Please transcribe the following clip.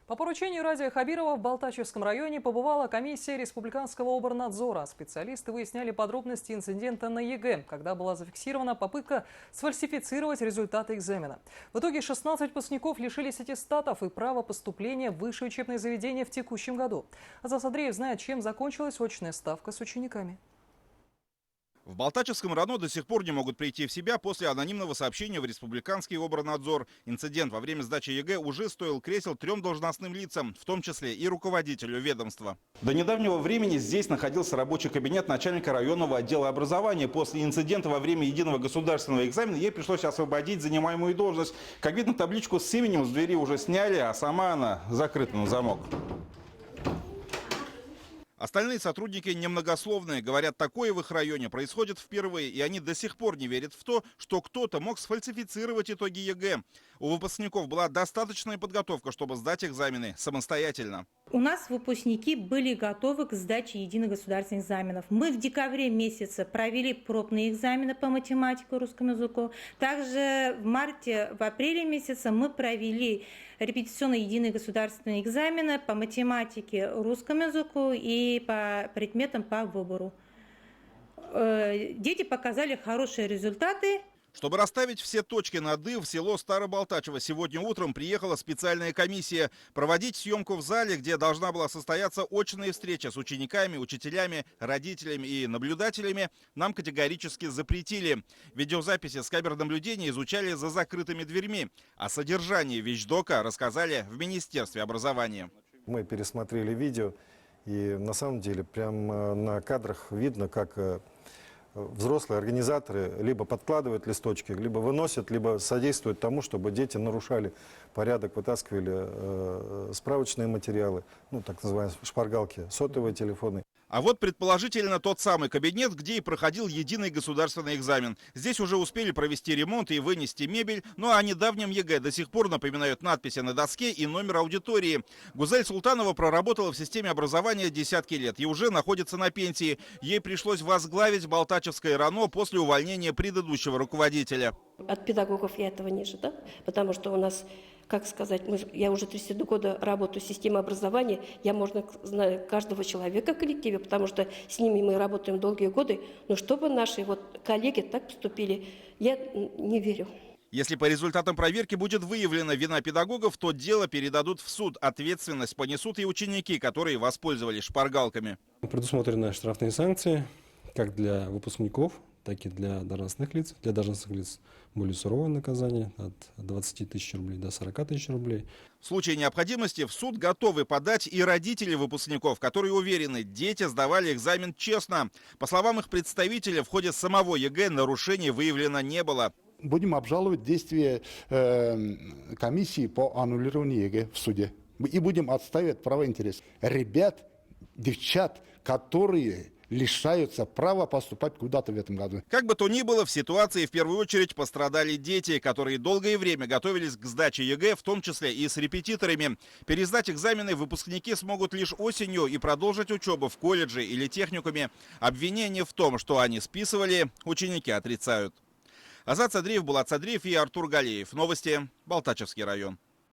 По поручению Радия Хабирова в Балтачевском районе побывала комиссия Республиканского оборнадзора. Специалисты выясняли подробности инцидента на ЕГЭ, когда была зафиксирована попытка сфальсифицировать результаты экзамена. В итоге 16 выпускников лишились аттестатов и права поступления в высшее учебное заведение в текущем году. Азат Садриев знает, чем закончилась очная ставка с учениками. В Балтачевском РАНО до сих пор не могут прийти в себя после анонимного сообщения в Республиканский оборнадзор. Инцидент во время сдачи ЕГЭ уже стоил кресел 3 должностным лицам, в том числе и руководителю ведомства. До недавнего времени здесь находился рабочий кабинет начальника районного отдела образования. После инцидента во время единого государственного экзамена ей пришлось освободить занимаемую должность. Как видно, табличку с именем с двери уже сняли, а сама она закрыта на замок. Остальные сотрудники немногословные. Говорят, такое в их районе происходит впервые, и они до сих пор не верят в то, что кто-то мог сфальсифицировать итоги ЕГЭ. У выпускников была достаточная подготовка, чтобы сдать экзамены самостоятельно. У нас выпускники были готовы к сдаче единых государственных экзаменов. Мы в декабре месяце провели пробные экзамены по математике и русскому языку. Также в апреле месяце мы провели репетиционные единые государственные экзамены по математике, русскому языку и по предметам по выбору. Дети показали хорошие результаты. Чтобы расставить все точки над «и», в село Старобалтачево сегодня утром приехала специальная комиссия. Проводить съемку в зале, где должна была состояться очная встреча с учениками, учителями, родителями и наблюдателями, нам категорически запретили. Видеозаписи с камер наблюдения изучали за закрытыми дверьми. О содержании вещдока рассказали в Министерстве образования. Мы пересмотрели видео, и на самом деле прямо на кадрах видно, как взрослые организаторы либо подкладывают листочки, либо выносят, либо содействуют тому, чтобы дети нарушали порядок, вытаскивали справочные материалы, ну, так называемые шпаргалки, сотовые телефоны. А вот предположительно тот самый кабинет, где и проходил единый государственный экзамен. Здесь уже успели провести ремонт и вынести мебель, но о недавнем ЕГЭ до сих пор напоминают надписи на доске и номер аудитории. Гузель Султанова проработала в системе образования десятки лет и уже находится на пенсии. Ей пришлось возглавить Балтачевское РАНО после увольнения предыдущего руководителя. От педагогов я этого не ожидала, потому что у нас, как сказать, я уже 32 года работаю в системе образования, я, можно знаю каждого человека в коллективе, потому что с ними мы работаем долгие годы, но чтобы наши коллеги так поступили, я не верю. Если по результатам проверки будет выявлена вина педагогов, то дело передадут в суд. Ответственность понесут и ученики, которые воспользовались шпаргалками. Предусмотрены штрафные санкции как для выпускников, так и для должностных лиц. Для должностных лиц более суровое наказание от 20 тысяч рублей до 40 тысяч рублей. В случае необходимости в суд готовы подать и родители выпускников, которые уверены, дети сдавали экзамен честно. По словам их представителя, в ходе самого ЕГЭ нарушений выявлено не было. Будем обжаловать действия комиссии по аннулированию ЕГЭ в суде. И будем отстаивать права и интересы ребят, девчат, которые лишаются права поступать куда-то в этом году. Как бы то ни было, в ситуации в первую очередь пострадали дети, которые долгое время готовились к сдаче ЕГЭ, в том числе и с репетиторами. Пересдать экзамены выпускники смогут лишь осенью и продолжить учебу в колледже или техникуме. Обвинение в том, что они списывали, ученики отрицают. Азат Садриев, Булат Садриев и Артур Галеев. Новости. Балтачевский район.